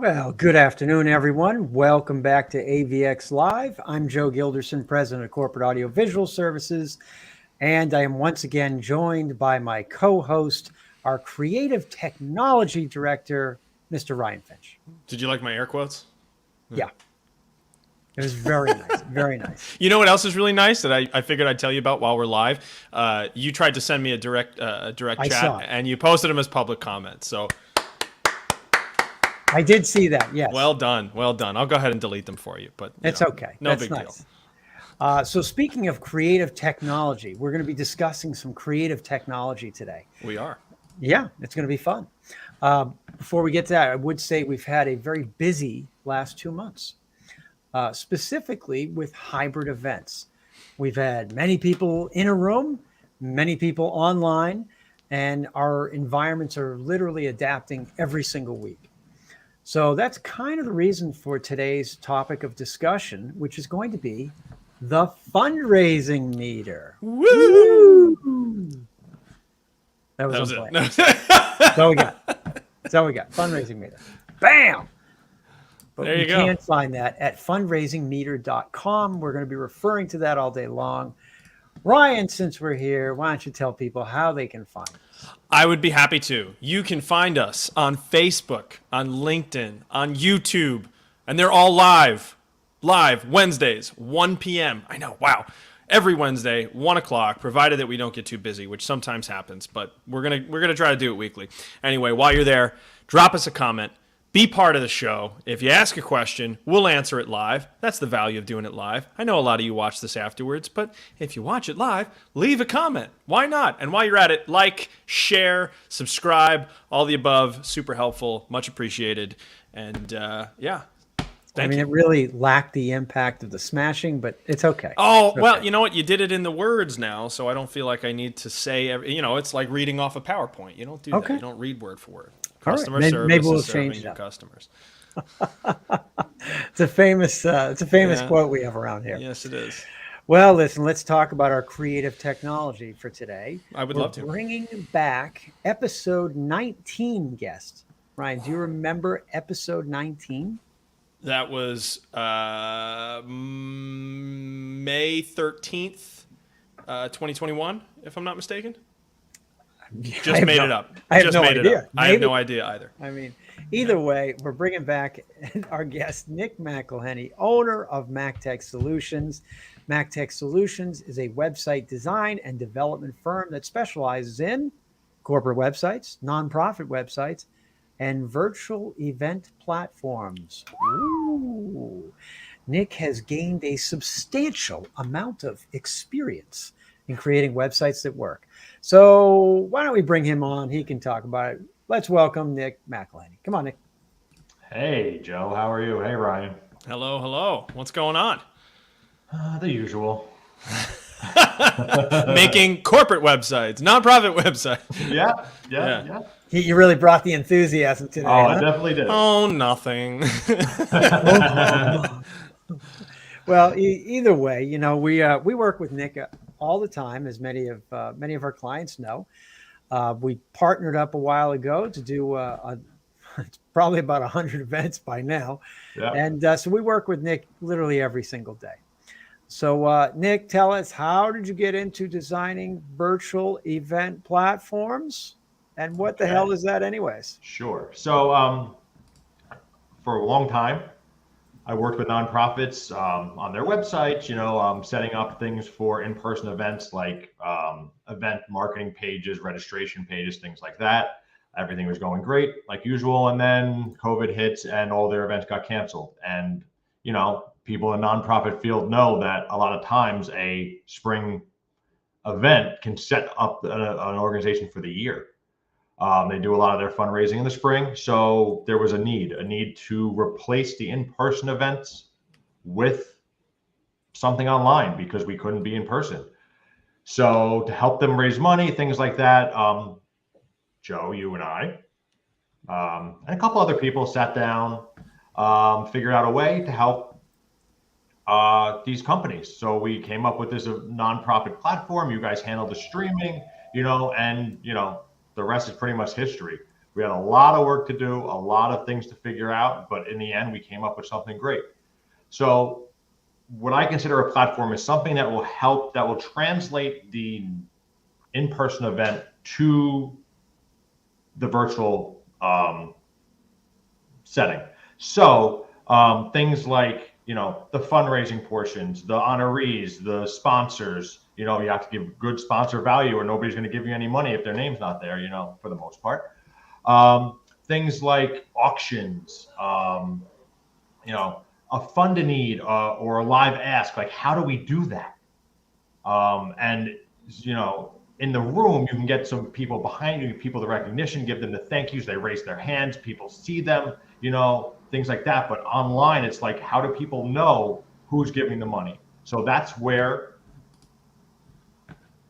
Well, good afternoon, everyone. Welcome back to AVX Live. I'm Joe Gilderson, President of Corporate Audio Visual Services, and I am once again joined by my co-host, our Creative Technology Director, Mr. Ryan Finch. Did you like my air quotes? Yeah, it was very nice, very nice. You know what else is really nice that I figured I'd tell you about while we're live? You tried to send me a direct I chat, saw it. and you posted them as public comments. So I did see that, yes. well done, well done. I'll go ahead and delete them for you, but It's okay. No That's big nice. deal. So speaking of creative technology, we're going to be discussing some creative technology today. We are. Yeah, it's going to be fun. Before we get to that, I would say we've had a very busy last 2 months, specifically with hybrid events. We've had many people in a room, many people online, and our environments are literally adapting every single week. So that's kind of the reason for today's topic of discussion, which is going to be the fundraising meter. Woo! That was it. unplanned. So we got fundraising meter. Bam! But There you go. You can find that at fundraisingmeter.com. We're going to be referring to that all day long. Ryan, since we're here, why don't you tell people how they can find us? I would be happy to. You can find us on Facebook, on LinkedIn, on YouTube, and they're all live Wednesdays, 1 p.m. I know, wow. Every Wednesday, 1 o'clock, provided that we don't get too busy, which sometimes happens, but we're gonna try to do it weekly. Anyway, while you're there, drop us a comment. Be part of the show. If you ask a question, we'll answer it live. That's the value of doing it live. I know a lot of you watch this afterwards, but if you watch it live, leave a comment. Why not? And while you're at it, like, share, subscribe, all the above. Super helpful, much appreciated. And yeah, thank you. It really lacked the impact of the smashing, but it's okay. Oh, It's well, okay. you know what? You did it in the words now, so I don't feel like I need to say it's like reading off a PowerPoint. You don't do Okay. that. You don't read word for word. All right. Customer Maybe service we'll is serving change your that. customers. It's a famous Yeah. quote we have around here. Yes, it is. Well, listen, let's talk about our creative technology for today. I would We're love to. bringing back episode 19 guest. Ryan, do you remember episode 19? That was May 13th, 2021, if I'm not mistaken. Just made it up. I have Just no made it idea. up. I have Maybe. no idea either. Either way, we're bringing back our guest, Nick McElhinney, owner of MackTeck Solutions. MackTeck Solutions is a website design and development firm that specializes in corporate websites, nonprofit websites, and virtual event platforms. Ooh. Nick has gained a substantial amount of experience in creating websites that work. So why don't we bring him on? He can talk about it. Let's welcome Nick McElhinney. Come on, Nick. Hey, Joe. How are you? Hey, Ryan. Hello, hello. What's going on? The usual. Making corporate websites, nonprofit websites. Yeah. You really brought the enthusiasm today. Oh, I huh? definitely did. Oh, nothing. Well, either way, we work with Nick all the time, as many of our clients know. We partnered up a while ago to do it's probably about 100 events by now, Yeah. and so we work with Nick literally every single day. So, Nick, tell us, how did you get into designing virtual event platforms, and what the hell is that, anyways? Sure. So, for a long time, I worked with nonprofits on their websites, setting up things for in-person events like event marketing pages, registration pages, things like that. Everything was going great, like usual. And then COVID hits and all their events got canceled. And, people in the nonprofit field know that a lot of times a spring event can set up an organization for the year. They do a lot of their fundraising in the spring. So there was a need to replace the in-person events with something online because we couldn't be in person. So to help them raise money, things like that, Joe, you and I, and a couple other people sat down, figured out a way to help these companies. So we came up with this nonprofit platform. You guys handle the streaming, and the rest is pretty much history. We had a lot of work to do, a lot of things to figure out, but in the end, we came up with something great. So what I consider a platform is something that will help, that will translate the in-person event to the virtual setting. So things like, the fundraising portions, the honorees, the sponsors, you have to give good sponsor value or nobody's going to give you any money if their name's not there, for the most part. Things like auctions, a fund a need or a live ask, like how do we do that? And, in the room, you can get some people behind you, people the recognition, give them the thank yous, they raise their hands, people see them, things like that. But online, it's like, how do people know who's giving the money? So that's where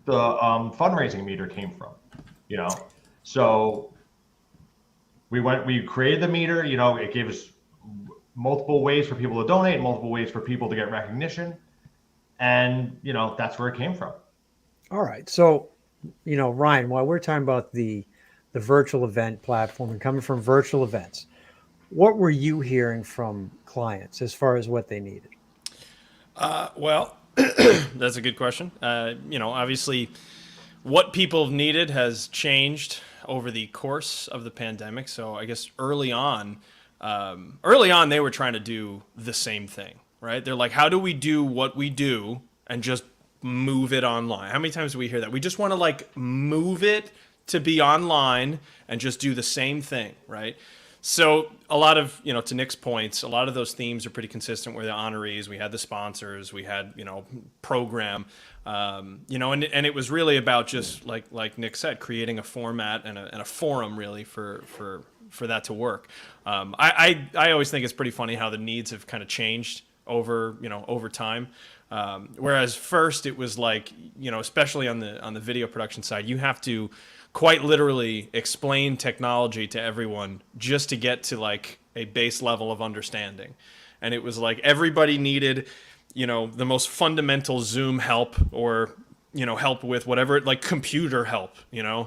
the fundraising meter came from, So we created the meter, it gave us multiple ways for people to donate, multiple ways for people to get recognition. And, that's where it came from. All right. So, Ryan, while we're talking about the virtual event platform and coming from virtual events, what were you hearing from clients as far as what they needed? Well, that's a good question. Obviously, what people have needed has changed over the course of the pandemic. So I guess early on, they were trying to do the same thing, right? They're like, how do we do what we do and just move it online? How many times do we hear that? We just want to move it to be online and just do the same thing, right? So a lot of, to Nick's points, a lot of those themes are pretty consistent with the honorees. We had the sponsors, we had, program, and it was really about just like Nick said, creating a format and a forum really for that to work. I always think it's pretty funny how the needs have kind of changed over time. Whereas first it was especially on the video production side, you have to quite literally explain technology to everyone just to get to a base level of understanding. And it was everybody needed, the most fundamental Zoom help or, help with whatever, computer help,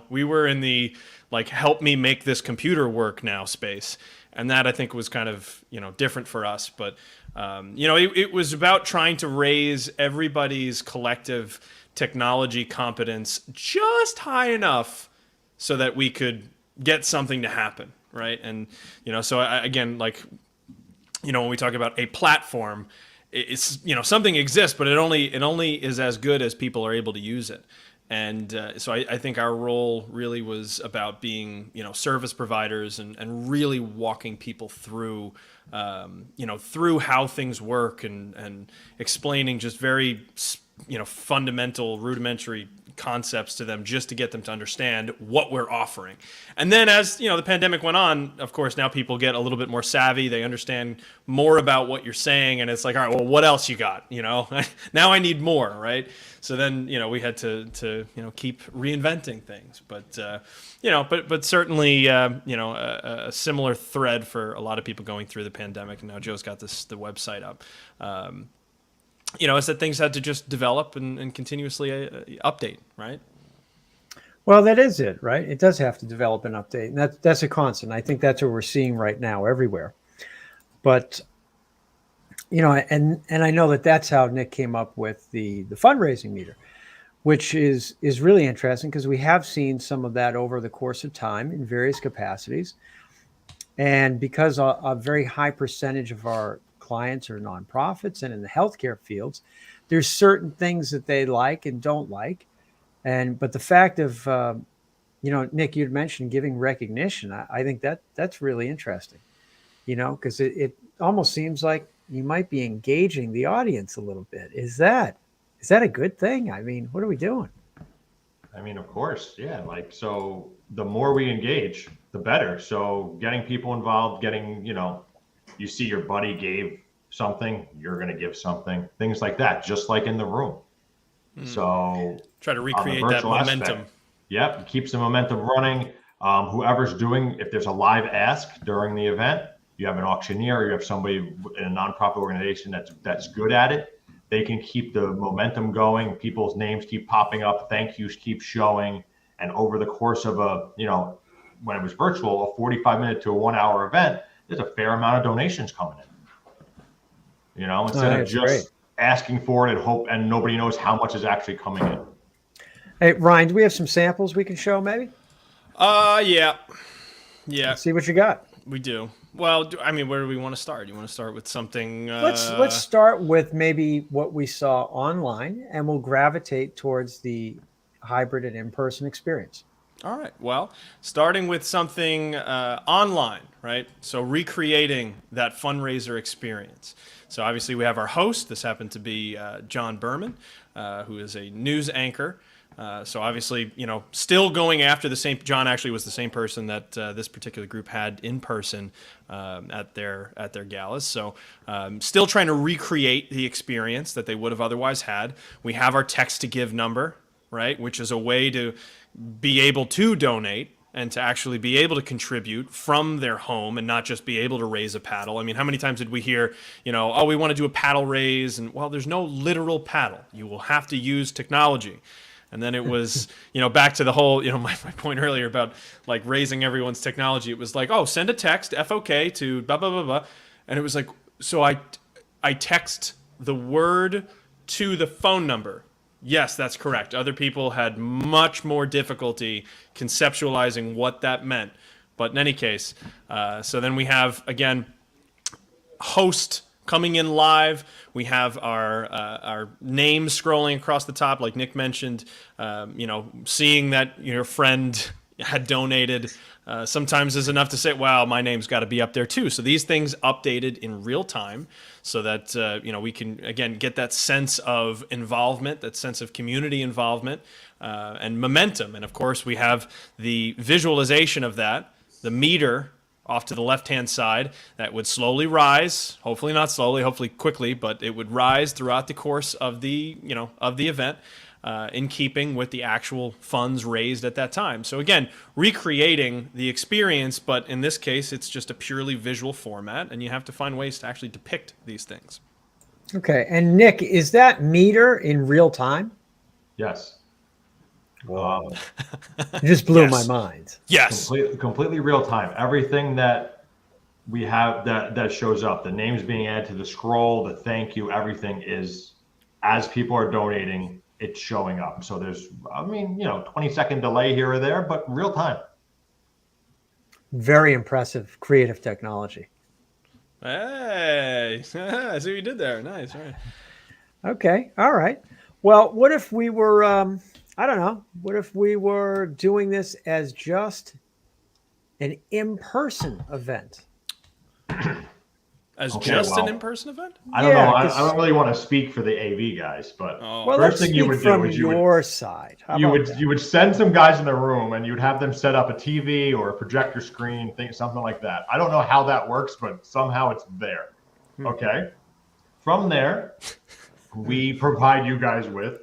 we were in the help me make this computer work now space. And that I think was kind of, different for us. But, it was about trying to raise everybody's collective technology competence just high enough so that we could get something to happen, right? And, so again, when we talk about a platform, it's, something exists, but it only is as good as people are able to use it. And so I think our role really was about being, service providers and really walking people through, through how things work and explaining just very, fundamental, rudimentary concepts to them just to get them to understand what we're offering. And then as, the pandemic went on, of course, now people get a little bit more savvy. They understand more about what you're saying. And it's like, all right, well, what else you got? Now I need more, right? So then, we had to keep reinventing things. But, but certainly, a similar thread for a lot of people going through the pandemic. And now Joe's got the website up. Is that things had to just develop and continuously update, right? Well, that is it, right? It does have to develop and update. And that's a constant. I think that's what we're seeing right now everywhere. But, and I know that's how Nick came up with the fundraising meter, which is really interesting because we have seen some of that over the course of time in various capacities. And because a very high percentage of our clients are nonprofits and in the healthcare fields, there's certain things that they like and don't like. But the fact of, Nick, you'd mentioned giving recognition. I think that's really interesting, because it almost seems like you might be engaging the audience a little bit. Is that a good thing? I mean, what are we doing? I mean, of course. Yeah. So the more we engage, the better. So getting people involved, you see your buddy gave something, you're going to give something, things like that, just like in the room. So try to recreate that momentum. Yep. Keeps the momentum running. Whoever's doing, if there's a live ask during the event, you have an auctioneer, or you have somebody in a nonprofit organization that's good at it. They can keep the momentum going. People's names keep popping up. Thank yous keep showing. And over the course of when it was virtual, a 45-minute to a 1-hour event, there's a fair amount of donations coming in. Instead of just great. asking for it and hope, and nobody knows how much is actually coming in. Hey, Ryan, do we have some samples we can show maybe? Yeah. Let's see what you got. We do. Well, I mean, where do we want to start? You want to start with something? Let's start with maybe what we saw online, and we'll gravitate towards the hybrid and in-person experience. All right. Well, starting with something online, right? So recreating that fundraiser experience. So obviously we have our host. This happened to be John Berman, who is a news anchor. So obviously, still going after the same. John actually was the same person that this particular group had in person at their galas. So still trying to recreate the experience that they would have otherwise had. We have our text to give number, right, which is a way to be able to donate and to actually be able to contribute from their home and not just be able to raise a paddle. I mean, how many times did we hear, oh, we want to do a paddle raise, and well, there's no literal paddle. You will have to use technology. And then it was, back to the whole, my point earlier about like raising everyone's technology. It was like, oh, send a text, FOK, to blah, blah, blah, blah. And it was like, so I text the word to the phone number. Yes, that's correct. Other people had much more difficulty conceptualizing what that meant. But in any case, so then we have, again, host coming in live. We have our name scrolling across the top, like Nick mentioned. Seeing that your friend had donated sometimes is enough to say, wow, my name's got to be up there too. So these things updated in real time so that we can, again, get that sense of involvement, that sense of community involvement and momentum. And of course, we have the visualization of that, the meter off to the left-hand side that would slowly rise, hopefully not slowly, hopefully quickly, but it would rise throughout the course of the event in keeping with the actual funds raised at that time. So again, recreating the experience, but in this case, it's just a purely visual format, and you have to find ways to actually depict these things. Okay, and Nick, is that meter in real time? Yes. Wow. It just blew Yes. my mind. Yes. Completely real time. Everything that we have that shows up, the names being added to the scroll, the thank you, everything is, as people are donating, it's showing up. So there's, 20-second delay here or there, but real time. Very impressive creative technology. Hey, I see what you did there. Nice. All right. Okay. All right. Well, what if we were, I don't know, what if we were doing this as just an in-person event? As Okay, just well, an in-person event? I don't know. Yeah, I don't really want to speak for the AV guys, but Oh. Well, first let's thing you speak would do from is your side. How you about would that? you would send some guys in the room and you'd have them set up a TV or a projector screen, something like that. I don't know how that works, but somehow it's there. Okay. From there, we provide you guys with,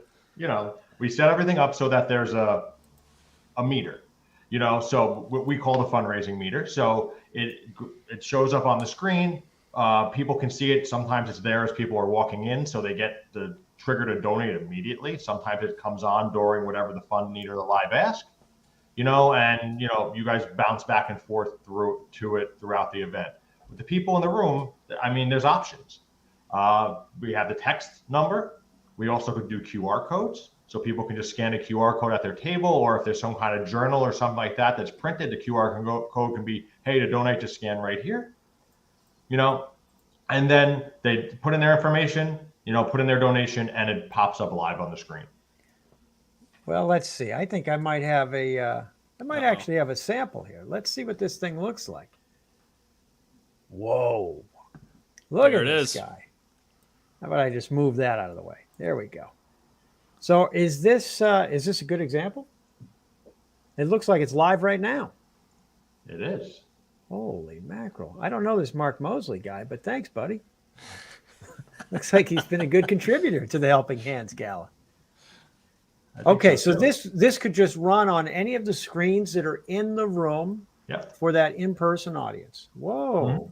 we set everything up so that there's a meter, so what we call the fundraising meter. So it shows up on the screen. People can see it. Sometimes it's there as people are walking in, so they get the trigger to donate immediately. Sometimes it comes on during whatever the fund need or the live ask, and you guys bounce back and forth to it throughout the event. With the people in the room, there's options. We have the text number. We also could do QR codes, so people can just scan a QR code at their table, or if there's some kind of journal or something like that that's printed, the QR code can be, hey, to donate, just scan right here. And then they put in their information, put in their donation, and it pops up live on the screen. Well, let's see. I think I might have actually have a sample here. Let's see what this thing looks like. Whoa. Look There at it this is. guy. How about I just move that out of the way? There we go. So is this a good example? It looks like it's live right now. It is. Holy mackerel. I don't know this Mark Mosley guy, but thanks, buddy. Looks like he's been a good contributor to the Helping Hands Gala. Okay, so this could just run on any of the screens that are in the room for that in-person audience. Whoa.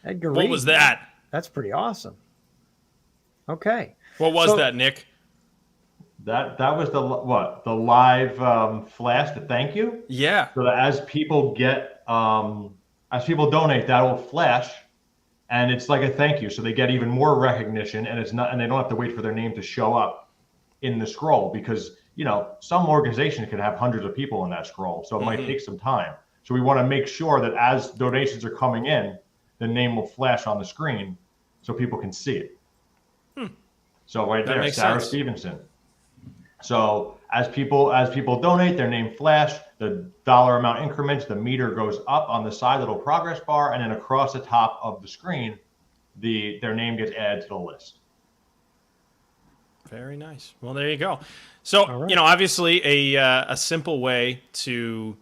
Edgar What Reed, was that? That's pretty awesome. Okay. What was that, Nick? That was the live flash to thank you. Yeah. So that as people donate, that will flash, and it's like a thank you. So they get even more recognition, and they don't have to wait for their name to show up in the scroll, because some organizations can have hundreds of people in that scroll, so it might take some time. So we want to make sure that as donations are coming in, the name will flash on the screen so people can see it. So right there, Sarah Stevenson. So as people donate, their name flash, the dollar amount increments, the meter goes up on the side, little progress bar, and then across the top of the screen, their name gets added to the list. Very nice. Well, there you go. So, obviously a simple way to,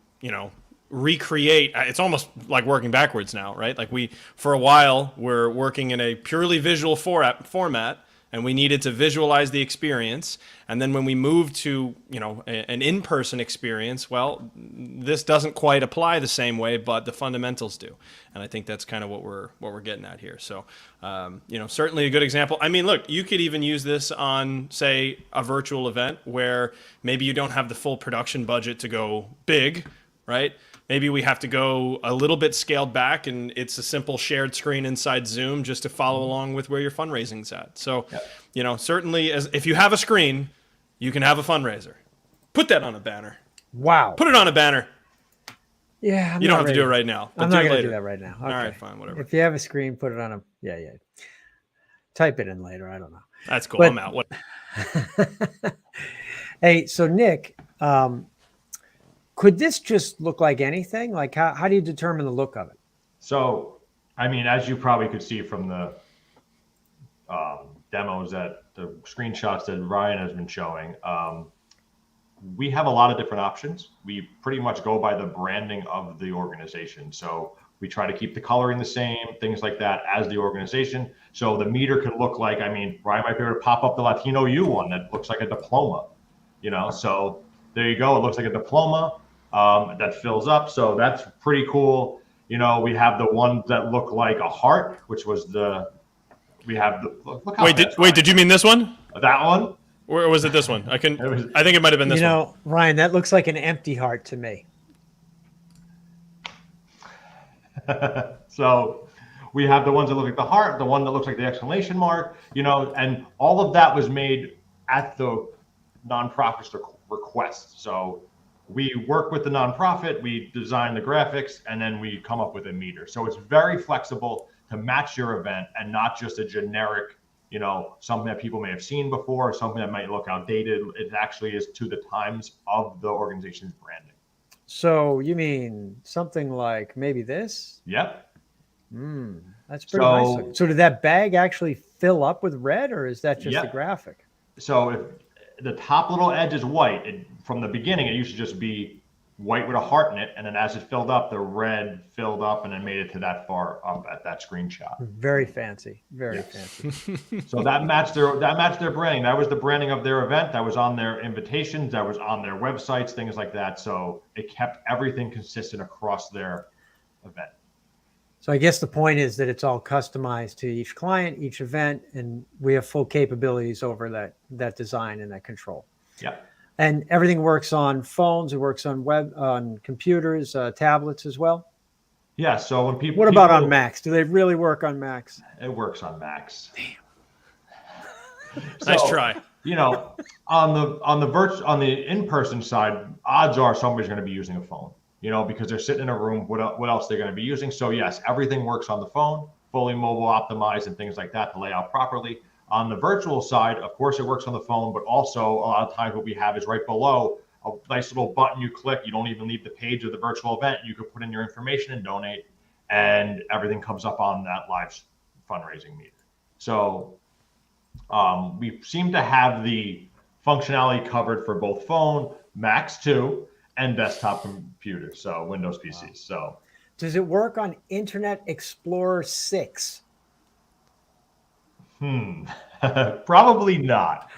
recreate, it's almost like working backwards now, right? Like for a while, we're working in a purely visual format, and we needed to visualize the experience. And then when we moved to, an in-person experience, well, this doesn't quite apply the same way, but the fundamentals do. And I think that's kind of what we're getting at here. So, certainly a good example. I mean, look, you could even use this on, say, a virtual event where maybe you don't have the full production budget to go big, right? Maybe we have to go a little bit scaled back, and it's a simple shared screen inside Zoom just to follow along with where your fundraising's at. So, certainly if you have a screen, you can have a fundraiser. Put that on a banner. Wow. Put it on a banner. Yeah. You don't have to do it right now. I'm not going to do that right now. Okay. All right, fine, whatever. If you have a screen, put it on yeah. Type it in later. I don't know. That's cool. I'm out. What? Hey, so Nick, could this just look like anything? Like how do you determine the look of it? So, I mean, as you probably could see from the demos, the screenshots that Ryan has been showing, we have a lot of different options. We pretty much go by the branding of the organization. So we try to keep the coloring the same, things like that, as the organization. So the meter could look like, Ryan might be able to pop up the Latino U one that looks like a diploma, so there you go. It looks like a diploma that fills up. So that's pretty cool. We have the ones that look like a heart, which was Wait, did you mean this one? That one? Or was it this one? I think it might have been this one. Ryan, that looks like an empty heart to me. So we have the ones that look like the heart, the one that looks like the exclamation mark, and all of that was made at the nonprofit's request. So we work with the nonprofit, we design the graphics, and then we come up with a meter. So it's very flexible to match your event, and not just a generic, something that people may have seen before, or something that might look outdated. It actually is to the times of the organization's branding. So you mean something like maybe this? Yep. That's pretty nice. So did that bag actually fill up with red, or is that just a graphic? So if the top little edge is white, from the beginning, it used to just be white with a heart in it, and then as it filled up, the red filled up and then made it to that far up at that screenshot. Very fancy, very fancy. So that matched their branding. That was the branding of their event. That was on their invitations. That was on their websites, things like that. So it kept everything consistent across their event. So I guess the point is that it's all customized to each client, each event, and we have full capabilities over that design and that control. Yeah. And everything works on phones. It works on computers, tablets as well. Yeah. So when people, what about on Macs? Do they really work on Macs? It works on Macs. Damn. Nice try. On the in-person side, odds are somebody's going to be using a phone. Because they're sitting in a room. What else they're going to be using? So yes, everything works on the phone, fully mobile optimized, and things like that to lay out properly. On the virtual side, of course, it works on the phone, but also a lot of times what we have is right below a nice little button you click. You don't even leave the page of the virtual event. You could put in your information and donate, and everything comes up on that live fundraising meter. So we seem to have the functionality covered for both phone, Macs too, and desktop computers, so Windows PCs. Wow. So does it work on Internet Explorer 6? Probably not.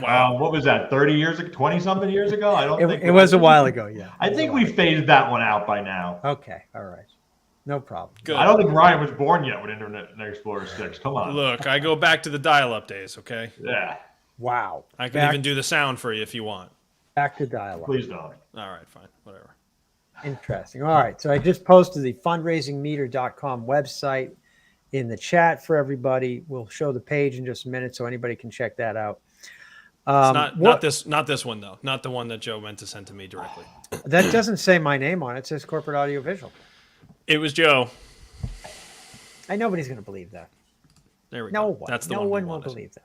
Wow. What was that, 30 years ago, 20 something years ago? I don't think it was a while ago. Yeah. I think we phased that one out by now. Okay. All right. No problem. Good. I don't think Ryan was born yet with Internet Explorer 6. Come on. Look, I go back to the dial-up days, okay? Yeah. Wow. I can even do the sound for you if you want. Back to dialogue. Please don't. All right, fine, whatever. Interesting. All right. So I just posted the fundraisingmeter.com website in the chat for everybody. We'll show the page in just a minute so anybody can check that out. It's not this one though. Not the one that Joe meant to send to me directly. That doesn't say my name on it. It says corporate audio visual. It was Joe. Nobody's going to believe that. There we No go. one. That's the no one one we will wanted. believe that.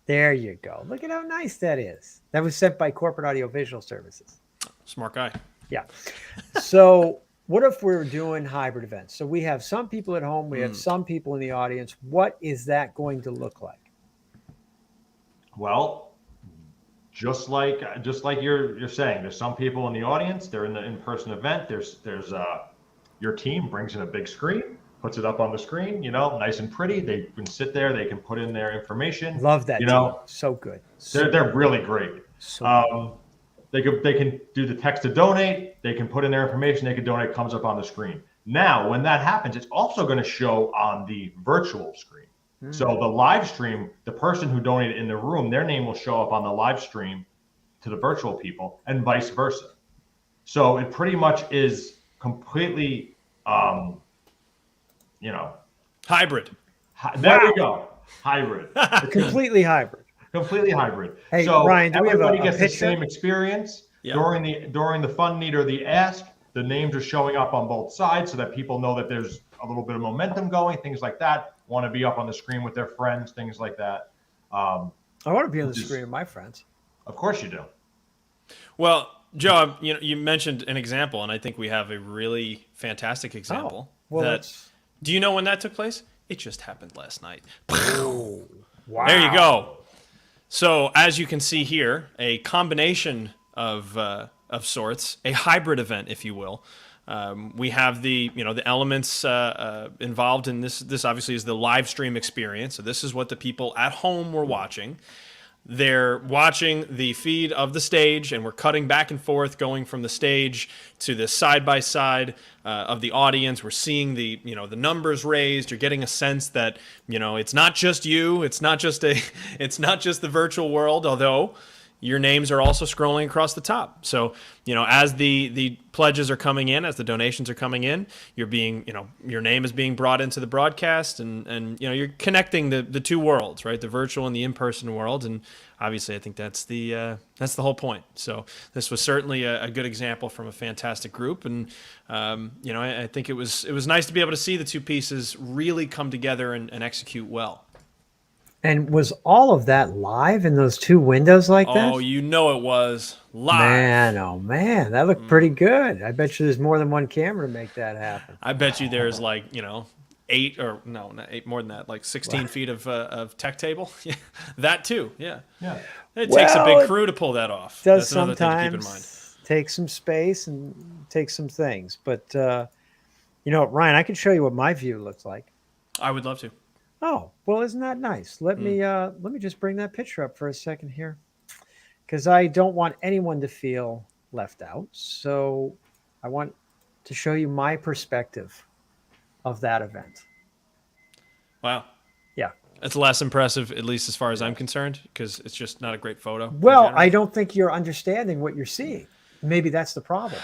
There you go. Look at how nice that is. That was sent by Corporate Audio Visual Services. Smart guy. Yeah. So what if we're doing hybrid events? So we have some people at home. We have some people in the audience. What is that going to look like? Well, just like you're saying, there's some people in the audience. They're in the in-person event. There's your team brings in a big screen, puts it up on the screen, nice and pretty. They can sit there, they can put in their information. Love that. Team. So good. They're really great. So they can do the text to donate. They can put in their information. They can donate. Comes up on the screen. Now, when that happens, it's also going to show on the virtual screen. So the live stream, the person who donated in the room, their name will show up on the live stream to the virtual people, and vice versa. So it pretty much is completely, Hybrid. There we go. Hybrid. completely hybrid. Completely hybrid. Hey, So Ryan, do we have everybody a gets the picture? same experience during the fun meter, the ask. The names are showing up on both sides so that people know that there's a little bit of momentum going, things like that. Want to be up on the screen with their friends, things like that. I want to be on the screen with my friends. Of course you do. Well, Joe, you mentioned an example, and I think we have a really fantastic example. Do you know when that took place? It just happened last night. Wow. There you go. So as you can see here, a combination of sorts, a hybrid event, if you will. We have the elements involved in this. This obviously is the live stream experience. So this is what the people at home were watching. They're watching the feed of the stage, and we're cutting back and forth, going from the stage to the side by side of the audience. We're seeing the numbers raised. You're getting a sense that it's not just you. It's not just the virtual world, although your names are also scrolling across the top. So, as the pledges are coming in, as the donations are coming in, you're being, your name is being brought into the broadcast, and you're connecting the two worlds, right? The virtual and the in-person world. And obviously, I think that's the whole point. So this was certainly a good example from a fantastic group. And, I think it was nice to be able to see the two pieces really come together and execute well. And was all of that live in those two windows like that? Oh, it was live. Man, oh man, that looked pretty good. I bet you there's more than one camera to make that happen. I bet you there's 8 or no, not 8, more than that, like 16 feet of tech table. Yeah, that too. Yeah. It takes a big crew to pull that off. Does That's another thing to keep in mind. sometimes take some space and take some things, but Ryan, I can show you what my view looks like. I would love to. Oh, well, isn't that nice? Let me just bring that picture up for a second here, because I don't want anyone to feel left out. So I want to show you my perspective of that event. Wow. Yeah. It's less impressive, at least as far as I'm concerned, because it's just not a great photo. Well, I don't think you're understanding what you're seeing. Maybe that's the problem.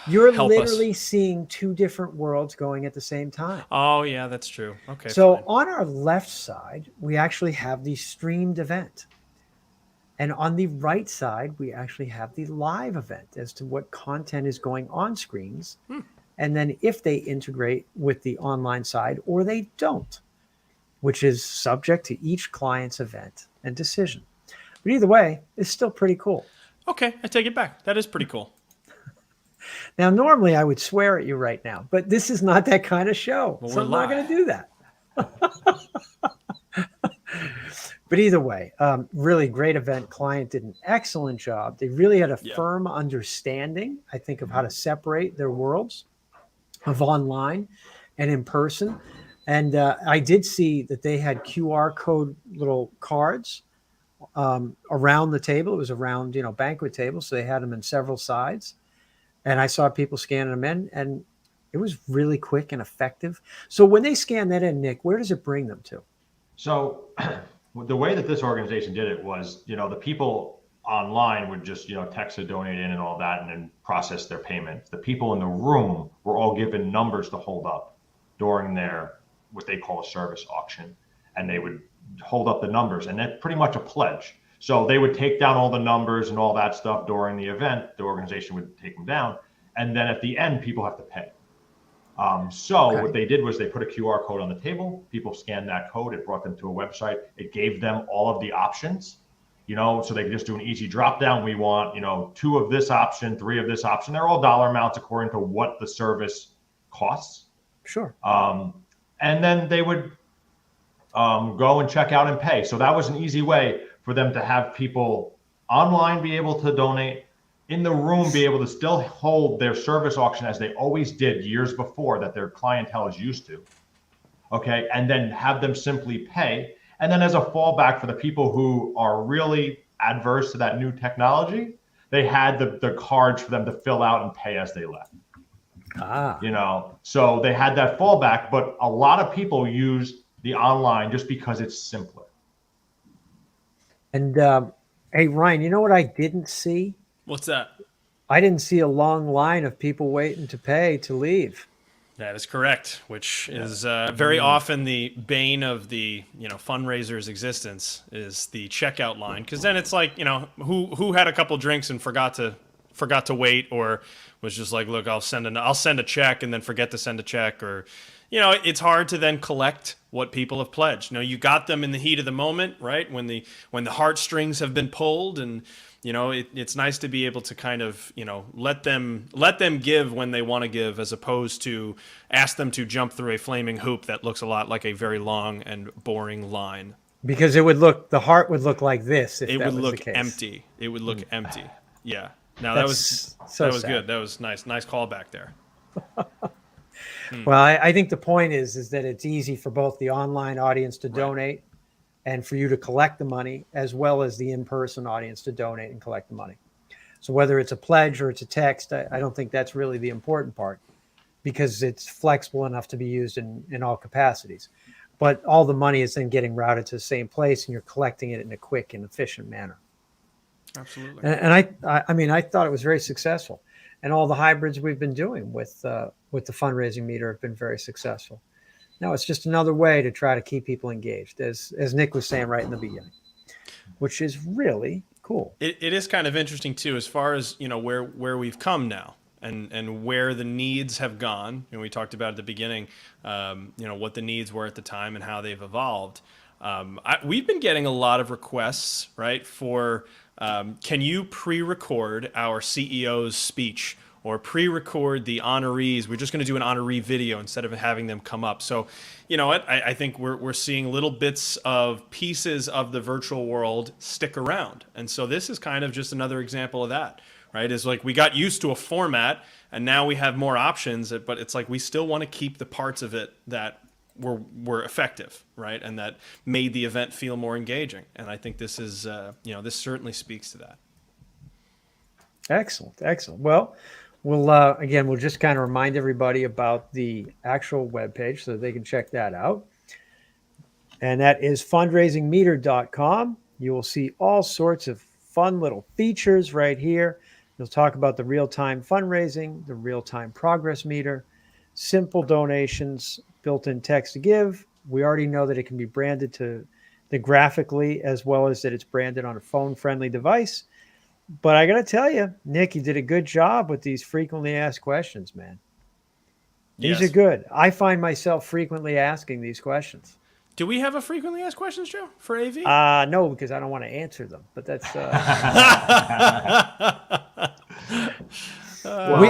You're literally seeing two different worlds going at the same time. Oh, yeah, that's true. Okay. So fine. on our left side, we actually have the streamed event. And on the right side, we actually have the live event as to what content is going on screens. And then if they integrate with the online side or they don't, which is subject to each client's event and decision. But either way, it's still pretty cool. Okay, I take it back. That is pretty cool. Now, normally I would swear at you right now, but this is not that kind of show. Well, so I'm not going to do that. But either way, really great event. Client did an excellent job. They really had a firm understanding, I think, of how to separate their worlds of online and in person. And I did see that they had QR code little cards around the table. It was around, banquet table. So they had them in several sides. And I saw people scanning them in, and it was really quick and effective. So when they scan that in, Nick, where does it bring them to? So the way that this organization did it was, the people online would just, text to donate in and all that and then process their payment. The people in the room were all given numbers to hold up during their, what they call a service auction. And they would hold up the numbers, and that's pretty much a pledge. So they would take down all the numbers and all that stuff during the event. The organization would take them down. And then at the end, people have to pay. What they did was they put a QR code on the table. People scanned that code. It brought them to a website. It gave them all of the options, so they could just do an easy drop down. We want, 2 of this option, 3 of this option. They're all dollar amounts according to what the service costs. Sure. And then they would go and check out and pay. So that was an easy way for them to have people online be able to donate, in the room be able to still hold their service auction as they always did years before that their clientele is used to. Okay, and then have them simply pay. And then as a fallback for the people who are really adverse to that new technology, they had the cards for them to fill out and pay as they left. So they had that fallback, but a lot of people use the online just because it's simpler. And hey, Ryan, you know what I didn't see? What's that? I didn't see a long line of people waiting to pay to leave. That is correct, which is very often the bane of the fundraiser's existence is the checkout line, because then it's like who had a couple drinks and forgot to wait, or was just like, look, I'll send a check and then forget to send a check, or it's hard to then collect what people have pledged. You got them in the heat of the moment, right? When the heartstrings have been pulled, and it's nice to be able to kind of let them give when they want to give, as opposed to ask them to jump through a flaming hoop that looks a lot like a very long and boring line. Because the heart would look like this if it that would was look the case. empty. It would look empty. Yeah. No, that was sad. good. That was nice. Nice callback there. Well, I think the point is that it's easy for both the online audience to donate and for you to collect the money, as well as the in-person audience to donate and collect the money. So whether it's a pledge or it's a text, I don't think that's really the important part, because it's flexible enough to be used in all capacities. But all the money is then getting routed to the same place, and you're collecting it in a quick and efficient manner. Absolutely. And I thought it was very successful. And all the hybrids we've been doing with the fundraising meter have been very successful. Now it's just another way to try to keep people engaged, as Nick was saying right in the beginning, which is really cool. It is kind of interesting too, as far as where we've come now, and where the needs have gone. We talked about at the beginning, what the needs were at the time and how they've evolved. We've been getting a lot of requests, right, for can you pre-record our CEO's speech, or pre-record the honorees? We're just going to do an honoree video instead of having them come up. So, I think we're seeing little bits of pieces of the virtual world stick around. And so this is kind of just another example of that, right? It's like we got used to a format and now we have more options, but it's like we still want to keep the parts of it that were effective, right? And that made the event feel more engaging. And I think this is, this certainly speaks to that. Excellent. Well, we'll just kind of remind everybody about the actual webpage so that they can check that out. And that is fundraisingmeter.com. You will see all sorts of fun little features right here. You'll talk about the real-time fundraising, the real-time progress meter, simple donations, built-in text to give. We already know that it can be branded to the graphically, as well as that it's branded on a phone-friendly device. But I got to tell you, Nick, you did a good job with these frequently asked questions, man. These are good. I find myself frequently asking these questions. Do we have a frequently asked questions, Joe, for AV? No, because I don't want to answer them. But that's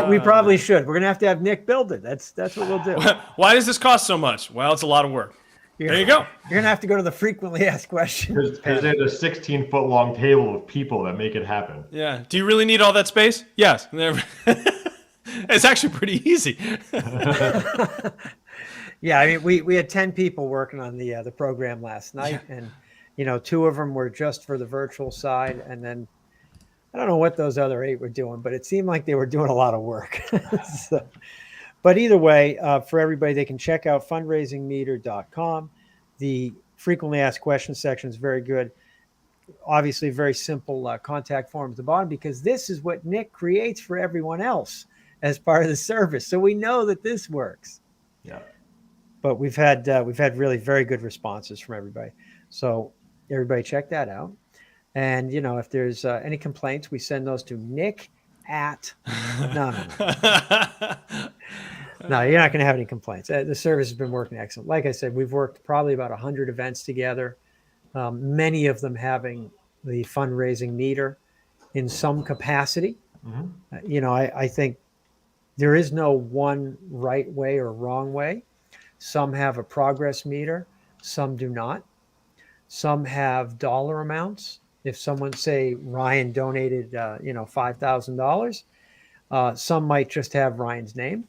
we probably should. We're gonna have to have Nick build it. That's what we'll do. Why does this cost so much? Well, it's a lot of work. There you go. You're gonna have to go to the frequently asked questions. Because there's a 16-foot long table of people that make it happen. Yeah. Do you really need all that space? Yes. It's actually pretty easy. Yeah, I mean, we had 10 people working on the program last night, and 2 of them were just for the virtual side, and then I don't know what those other 8 were doing, but it seemed like they were doing a lot of work. But either way, for everybody, they can check out fundraisingmeter.com. The frequently asked questions section is very good. Obviously, very simple contact form at the bottom, because this is what Nick creates for everyone else as part of the service. So we know that this works. Yeah. But we've had really very good responses from everybody. So everybody check that out. And, if there's any complaints, we send those to Nick at, no. No, you're not going to have any complaints. The service has been working excellent. Like I said, we've worked probably about 100 events together, many of them having the fundraising meter in some capacity. Mm-hmm. I think there is no one right way or wrong way. Some have a progress meter, some do not. Some have dollar amounts. If someone, say Ryan donated, $5,000, some might just have Ryan's name.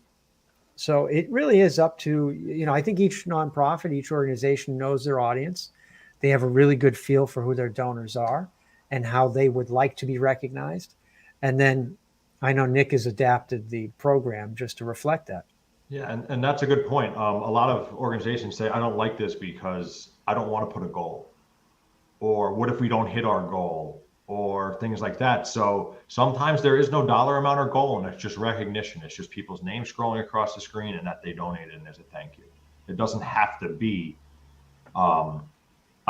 So it really is up to, I think each nonprofit, each organization knows their audience. They have a really good feel for who their donors are and how they would like to be recognized. And then I know Nick has adapted the program just to reflect that. Yeah, and that's a good point. A lot of organizations say, I don't like this because I don't want to put a goal. Or what if we don't hit our goal? Or things like that. So sometimes there is no dollar amount or goal, and it's just recognition. It's just people's names scrolling across the screen and that they donated and there's a thank you. It doesn't have to be a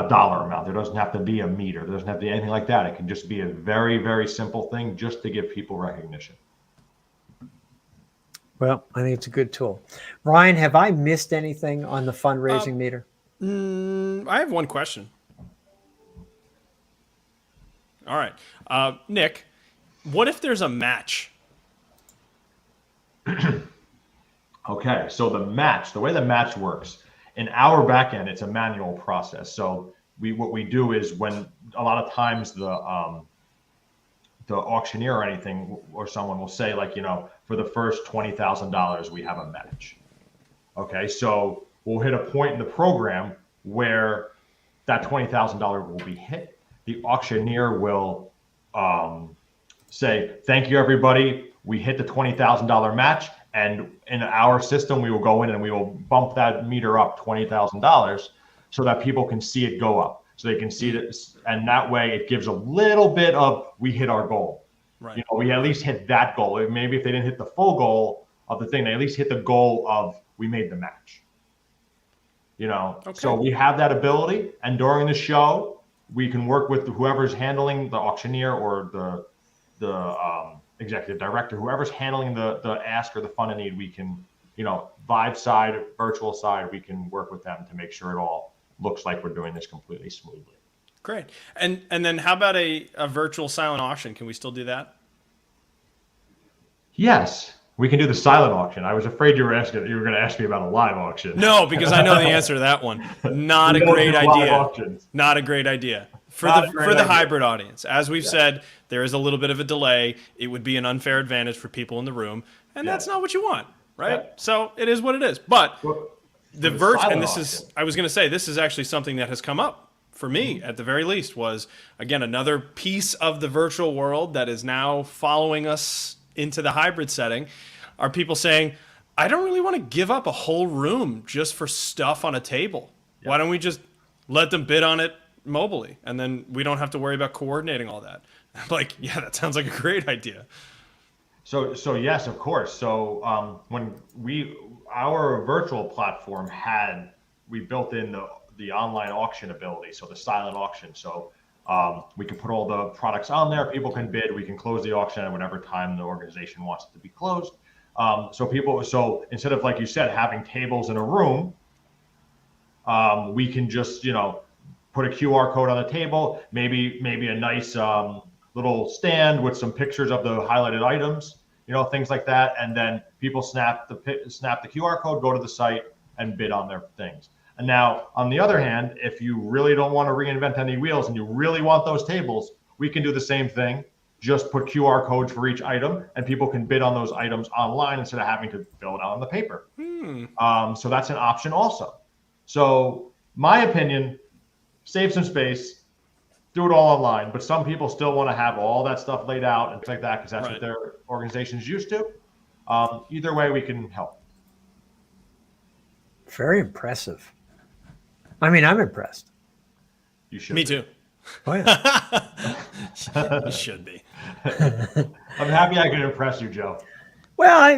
dollar amount. There doesn't have to be a meter. There doesn't have to be anything like that. It can just be a very, very simple thing just to give people recognition. Well, I think it's a good tool. Ryan, have I missed anything on the fundraising meter? I have one question. All right. Nick, what if there's a match? Okay, so the way the match works, in our back end, it's a manual process. So what we do is, when a lot of times the auctioneer or anything, or someone will say, like, for the first $20,000, we have a match. Okay, so we'll hit a point in the program where that $20,000 will be hit. The auctioneer will say, thank you, everybody. We hit the $20,000 match. And in our system, we will go in and we will bump that meter up $20,000 so that people can see it go up. So they can see it. And that way it gives a little bit of, we hit our goal. Right. We at least hit that goal. Maybe if they didn't hit the full goal of the thing, they at least hit the goal of, we made the match. Okay. So we have that ability. And during the show, we can work with whoever's handling the auctioneer or the executive director, whoever's handling the ask or the fund and need. We can, vibe side, virtual side, we can work with them to make sure it all looks like we're doing this completely smoothly. Great. And then how about a virtual silent auction? Can we still do that? Yes, we can do the silent auction. I was afraid you were going to ask me about a live auction. No, because I know the answer to that one. Not a great idea. Not a great idea. For the hybrid audience. As we've said, there is a little bit of a delay. It would be an unfair advantage for people in the room, and that's not what you want, right? Yeah. So it is what it is. But the virtual, and I was going to say, this is actually something that has come up for me, at the very least, was, again, another piece of the virtual world that is now following us into the hybrid setting, are people saying, I don't really want to give up a whole room just for stuff on a table. Why don't we just let them bid on it mobily, and then we don't have to worry about coordinating all that? I'm like, yeah, that sounds like a great idea. So yes, of course. So when our virtual platform we built in the online auction ability, so the silent auction. So we can put all the products on there. People can bid. We can close the auction at whatever time the organization wants it to be closed. So instead of, like you said, having tables in a room, we can just, put a QR code on the table, maybe a nice little stand with some pictures of the highlighted items, things like that. And then people snap the QR code, go to the site and bid on their things. And now, on the other hand, if you really don't want to reinvent any wheels and you really want those tables, we can do the same thing. Just put QR codes for each item, and people can bid on those items online instead of having to fill it out on the paper. So that's an option also. So my opinion, save some space, do it all online. But some people still want to have all that stuff laid out and things like that, because that's what their organization's used to. Either way, we can help. Very impressive. I mean, I'm impressed. You should. Me be. too. Oh yeah. You should be. I'm happy I could impress you, Joe. Well, I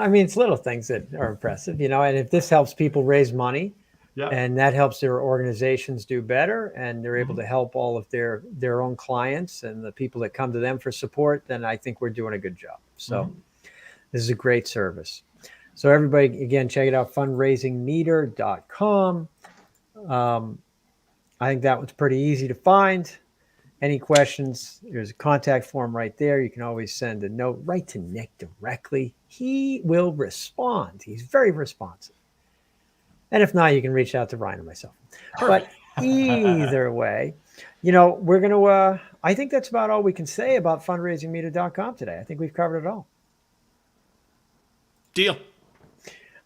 mean, it's little things that are impressive, and if this helps people raise money, Yeah. and that helps their organizations do better, and they're able Mhm. to help all of their own clients and the people that come to them for support, then I think we're doing a good job. So Mhm. this is a great service. So everybody, again, check it out, fundraisingmeter.com. I think that was pretty easy to find. Any questions, there's a contact form right there. You can always send a note right to Nick directly. He will respond. He's very responsive. And if not, you can reach out to Ryan or myself. Perfect. But either way, we're going to, I think that's about all we can say about fundraisingmeter.com today. I think we've covered it all. Deal.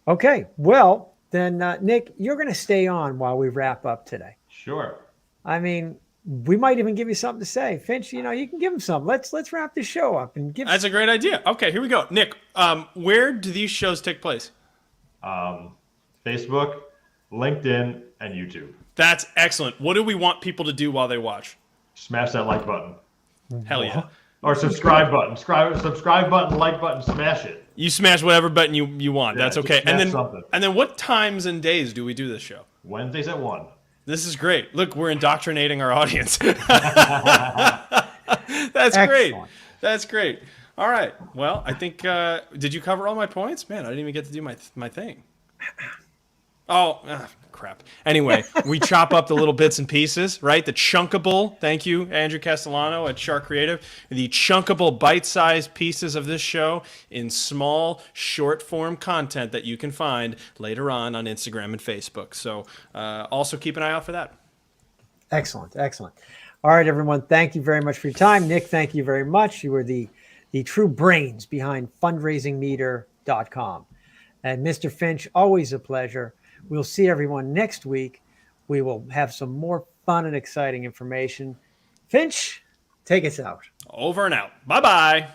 Okay. Well, then, Nick, you're going to stay on while we wrap up today. Sure. I mean, we might even give you something to say. Finch, you can give him something. Let's wrap this show up and give. That's a great idea. Okay, here we go. Nick, where do these shows take place? Facebook, LinkedIn, and YouTube. That's excellent. What do we want people to do while they watch? Smash that like button. Hell yeah. Or subscribe button. Subscribe button, like button, smash it. You smash whatever button you want. Yeah, That's just okay. And smash then something. and then what times and days do we do this show? Wednesdays at 1. This is great. Look, we're indoctrinating our audience. That's great. Excellent. That's great. All right. Well, I think did you cover all my points? Man, I didn't even get to do my thing. Oh, crap. Anyway, we chop up the little bits and pieces, right? The chunkable, thank you, Andrew Castellano at Shark Creative. The chunkable bite-sized pieces of this show in small, short-form content that you can find later on Instagram and Facebook. So also keep an eye out for that. Excellent. All right, everyone. Thank you very much for your time. Nick, thank you very much. You were the true brains behind fundraisingmeter.com. And Mr. Finch, always a pleasure. We'll see everyone next week. We will have some more fun and exciting information. Finch, take us out. Over and out. Bye-bye.